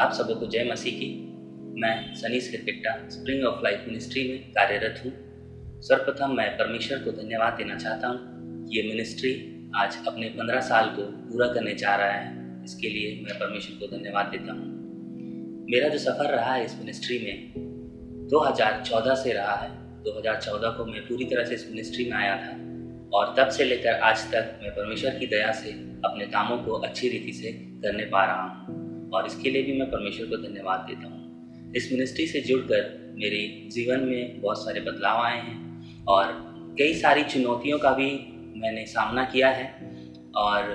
आप सबको जय मसीह की। मैं Sunny Sirkitta spring of life ministry में कार्यरत हूँ। सर्वप्रथम मैं परमेश्वर को धन्यवाद देना चाहता हूँ। ये मिनिस्ट्री आज अपने 15 साल को पूरा करने जा रहा है, इसके लिए मैं परमेश्वर को धन्यवाद देता हूँ। मेरा जो सफ़र रहा है इस मिनिस्ट्री में 2014 से रहा है। 2014 को मैं पूरी तरह से इस मिनिस्ट्री में आया था और तब से लेकर आज तक मैं परमेश्वर की दया से अपने कामों को अच्छी रीति से करने पा रहा हूँ और इसके लिए भी मैं परमेश्वर को धन्यवाद देता हूँ। इस मिनिस्ट्री से जुड़कर मेरे जीवन में बहुत सारे बदलाव आए हैं और कई सारी चुनौतियों का भी मैंने सामना किया है और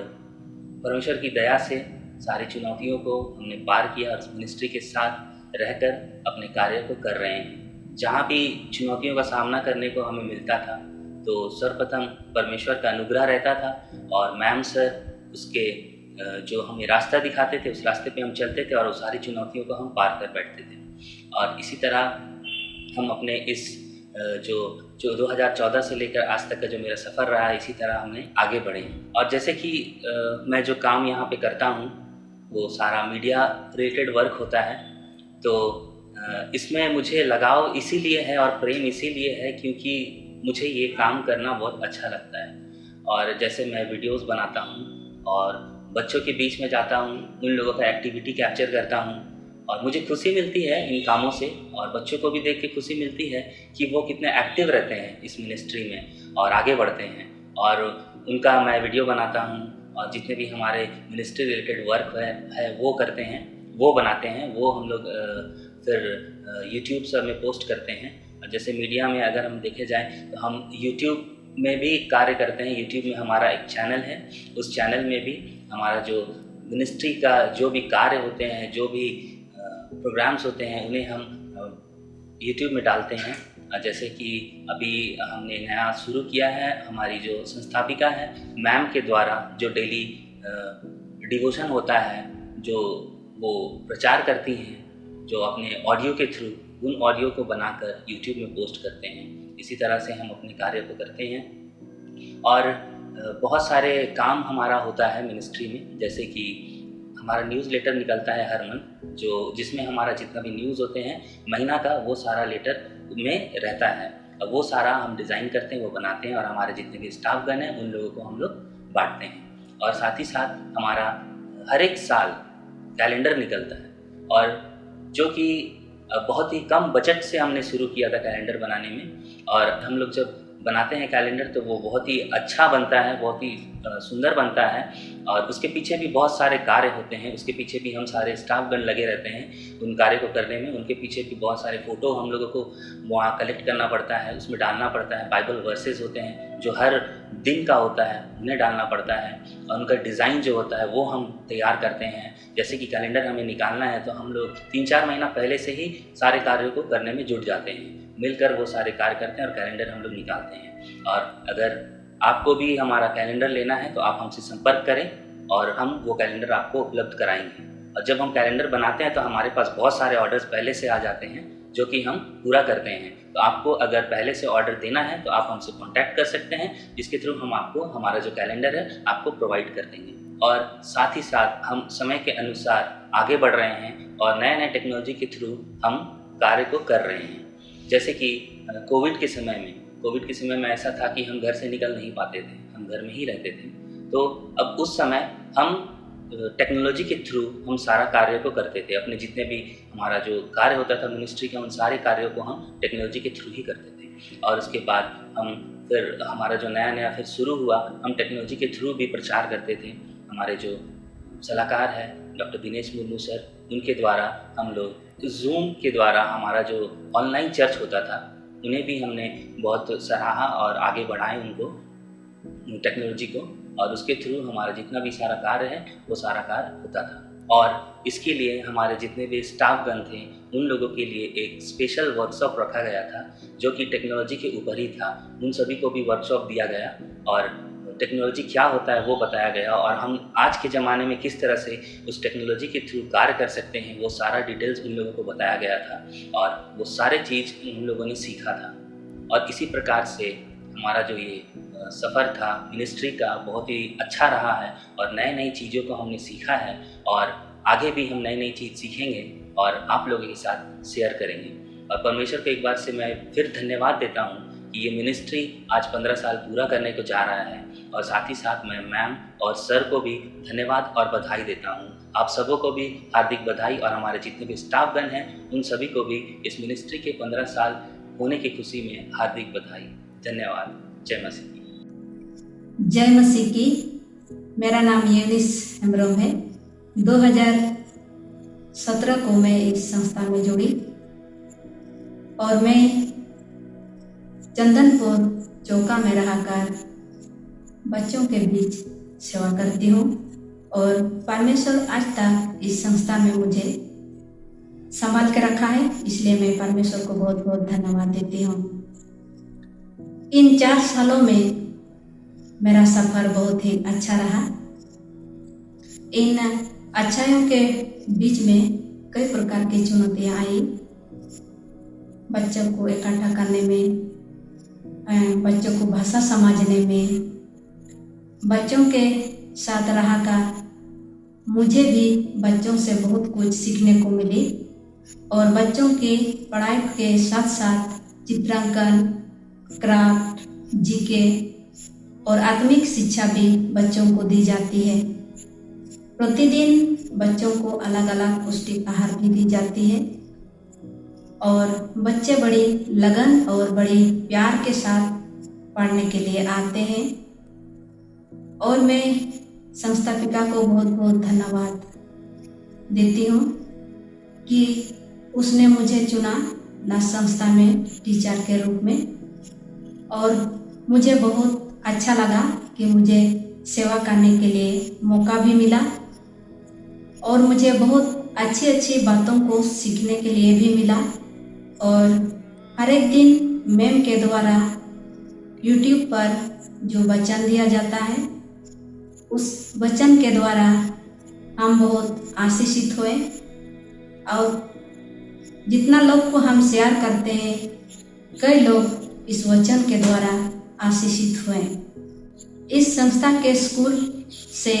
परमेश्वर की दया से सारी चुनौतियों को हमने पार किया और इस मिनिस्ट्री के साथ रहकर अपने कार्य को कर रहे हैं। जहाँ भी चुनौतियों का सामना करने को हमें मिलता था तो सर्वप्रथम परमेश्वर का अनुग्रह रहता था और मैम सर उसके जो हमें रास्ता दिखाते थे उस रास्ते पे हम चलते थे और उस सारी चुनौतियों को हम पार कर बैठते थे। और इसी तरह हम अपने इस जो 2014 से लेकर आज तक का जो मेरा सफ़र रहा है इसी तरह हमने आगे बढ़े। और जैसे कि मैं जो काम यहाँ पे करता हूँ वो सारा मीडिया रिलेटेड वर्क होता है, तो इसमें मुझे लगाव इसीलिए है और प्रेम इसीलिए है क्योंकि मुझे ये काम करना बहुत अच्छा लगता है। और जैसे मैं वीडियोस बनाता हूँ और बच्चों के बीच में जाता हूँ, उन लोगों का एक्टिविटी कैप्चर करता हूँ और मुझे खुशी मिलती है इन कामों से और बच्चों को भी देख के खुशी मिलती है कि वो कितने एक्टिव रहते हैं इस मिनिस्ट्री में और आगे बढ़ते हैं। और उनका मैं वीडियो बनाता हूँ और जितने भी हमारे मिनिस्ट्री रिलेटेड वर्क है वो करते हैं, वो बनाते हैं, वो हम लोग फिर यूट्यूब सब में पोस्ट करते हैं। और जैसे मीडिया में अगर हम देखे जाएँ तो हम यूट्यूब में भी कार्य करते हैं। यूट्यूब में हमारा एक चैनल है, उस चैनल में भी हमारा जो मिनिस्ट्री का जो भी कार्य होते हैं, जो भी प्रोग्राम्स होते हैं उन्हें हम यूट्यूब में डालते हैं। जैसे कि अभी हमने नया शुरू किया है, हमारी जो संस्थापिका है मैम के द्वारा जो डेली डिवोशन होता है जो वो प्रचार करती हैं, जो अपने ऑडियो के थ्रू उन ऑडियो को बनाकर यूट्यूब में पोस्ट करते हैं। इसी तरह से हम अपने कार्य को करते हैं और बहुत सारे काम हमारा होता है मिनिस्ट्री में। जैसे कि हमारा न्यूज़लेटर निकलता है हर मंथ, जो जिसमें हमारा जितना भी न्यूज़ होते हैं महीना का वो सारा लेटर में रहता है। अब वो सारा हम डिज़ाइन करते हैं, वो बनाते हैं और हमारे जितने भी स्टाफगण हैं उन लोगों को हम लोग बांटते हैं। और साथ ही साथ हमारा हर एक साल कैलेंडर निकलता है और जो कि बहुत ही कम बजट से हमने शुरू किया था कैलेंडर बनाने में। और हम लोग जब बनाते हैं कैलेंडर तो वो बहुत ही अच्छा बनता है, बहुत ही सुंदर बनता है और उसके पीछे भी बहुत सारे कार्य होते हैं। उसके पीछे भी हम सारे स्टाफगण लगे रहते हैं उन कार्य को करने में। उनके पीछे भी बहुत सारे फ़ोटो हम लोगों को वहाँ कलेक्ट करना पड़ता है, उसमें डालना पड़ता है। बाइबल वर्सेस होते हैं जो हर दिन का होता है, उन्हें डालना पड़ता है और उनका डिज़ाइन जो होता है वो हम तैयार करते हैं। जैसे कि कैलेंडर हमें निकालना है तो हम लोग 3-4 महीना पहले से ही सारे कार्यों को करने में जुट जाते हैं, मिलकर वो सारे कार्य करते हैं और कैलेंडर हम लोग निकालते हैं। और अगर आपको भी हमारा कैलेंडर लेना है तो आप हमसे संपर्क करें और हम वो कैलेंडर आपको उपलब्ध कराएंगे। और जब हम कैलेंडर बनाते हैं तो हमारे पास बहुत सारे ऑर्डर्स पहले से आ जाते हैं जो कि हम पूरा करते हैं। तो आपको अगर पहले से ऑर्डर देना है तो आप हमसे कॉन्टैक्ट कर सकते हैं, जिसके थ्रू हम आपको हमारा जो कैलेंडर है आपको प्रोवाइड कर देंगे। और साथ ही साथ हम समय के अनुसार आगे बढ़ रहे हैं और नए टेक्नोलॉजी के थ्रू हम कार्य को कर रहे हैं। जैसे कि कोविड के समय में ऐसा था कि हम घर से निकल नहीं पाते थे, हम घर में ही रहते थे। तो अब उस समय हम टेक्नोलॉजी के थ्रू हम सारा कार्य को करते थे। अपने जितने भी हमारा जो कार्य होता था मिनिस्ट्री का, उन सारे कार्यों को हम टेक्नोलॉजी के थ्रू ही करते थे। और उसके बाद हम फिर हमारा जो नया फिर शुरू हुआ, हम टेक्नोलॉजी के थ्रू भी प्रचार करते थे। हमारे जो सलाहकार हैं डॉक्टर दिनेश मुर्मू सर, उनके द्वारा हम लोग ज़ूम के द्वारा हमारा जो ऑनलाइन चर्च होता था उन्हें भी हमने बहुत सराहा और आगे बढ़ाए उनको टेक्नोलॉजी को। और उसके थ्रू हमारा जितना भी सारा कार्य है वो सारा कार्य होता था। और इसके लिए हमारे जितने भी स्टाफगण थे उन लोगों के लिए एक स्पेशल वर्कशॉप रखा गया था जो कि टेक्नोलॉजी के ऊपर ही था। उन सभी को भी वर्कशॉप दिया गया और टेक्नोलॉजी क्या होता है वो बताया गया और हम आज के ज़माने में किस तरह से उस टेक्नोलॉजी के थ्रू कार्य कर सकते हैं वो सारा डिटेल्स उन लोगों को बताया गया था और वो सारे चीज़ उन लोगों ने सीखा था। और इसी प्रकार से हमारा जो ये सफ़र था मिनिस्ट्री का बहुत ही अच्छा रहा है और नई चीज़ों को हमने सीखा है और आगे भी हम नई नई चीज़ सीखेंगे और आप लोगों के साथ शेयर करेंगे। और परमेश्वर को एक बार से मैं फिर धन्यवाद देता हूँ कि ये मिनिस्ट्री आज 15 साल पूरा करने को जा रहा है। और साथ ही साथ मैं मैम और सर को भी धन्यवाद और बधाई देता हूँ। आप सबों को भी हार्दिक बधाई और हमारे जितने भी स्टाफगण हैं उन सभी को भी इस मिनिस्ट्री के 15 साल होने की खुशी में हार्दिक बधाई। धन्यवाद। जय मसीह की। जय मसीह की। मेरा नाम यूनिस हेम्ब्रोम है। 2017 को मैं इस संस्था में जुड़ी और मैं चंदनपुर चौका में रहकर बच्चों के बीच सेवा करती हूँ और परमेश्वर आज तक इस संस्था में मुझे संभाल के रखा है, इसलिए मैं परमेश्वर को बहुत बहुत धन्यवाद देती हूँ। इन 4 सालों में मेरा सफ़र बहुत ही अच्छा रहा। इन अच्छाइयों के बीच में कई प्रकार की चुनौतियाँ आई। बच्चों को इकट्ठा करने में, बच्चों को भाषा समझने में, बच्चों के साथ रहकर मुझे भी बच्चों से बहुत कुछ सीखने को मिली और बच्चों की पढ़ाई के साथ साथ चित्रांकन, क्राफ्ट, जीके और आत्मिक शिक्षा भी बच्चों को दी जाती है। प्रतिदिन बच्चों को अलग अलग पौष्टिक आहार भी दी जाती है और बच्चे बड़ी लगन और बड़ी प्यार के साथ पढ़ने के लिए आते हैं और मैं संस्थापिका को बहुत बहुत धन्यवाद देती हूँ कि उसने मुझे चुना ना संस्था में टीचर के रूप में। और मुझे बहुत अच्छा लगा कि मुझे सेवा करने के लिए मौका भी मिला और मुझे बहुत अच्छी अच्छी बातों को सीखने के लिए भी मिला। और हर एक दिन मैम के द्वारा YouTube पर जो वचन दिया जाता है उस वचन के द्वारा हम बहुत आशीषित हुए और जितना लोग को हम शेयर करते हैं कई लोग इस वचन के द्वारा आशीषित हुए। इस संस्था के स्कूल से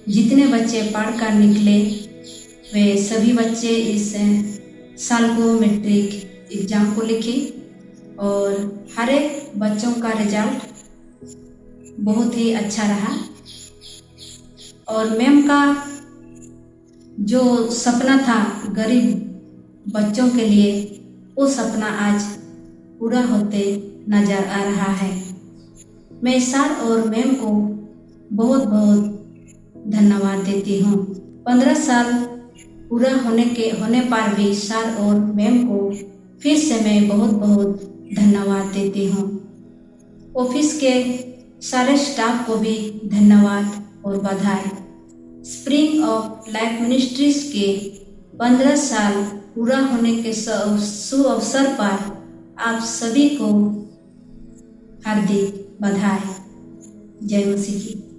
जितने बच्चे पढ़कर निकले वे सभी बच्चे इस साल को मैट्रिक एग्जाम को लिखे और हर एक बच्चों का रिजल्ट बहुत ही अच्छा रहा। और मैम का जो सपना था गरीब बच्चों के लिए वो सपना आज पूरा होते नजर आ रहा है। मैं सर और मैम को बहुत बहुत धन्यवाद देती हूँ। 15 साल पूरा होने पर भी सर और मैम को फिर से मैं बहुत बहुत धन्यवाद देती हूँ। ऑफिस के सारे स्टाफ को भी धन्यवाद और बधाई। स्प्रिंग ऑफ लाइफ मिनिस्ट्रीज के 15 साल पूरा होने के शुभ अवसर पर आप सभी को हार्दिक बधाई। जय मसीह की।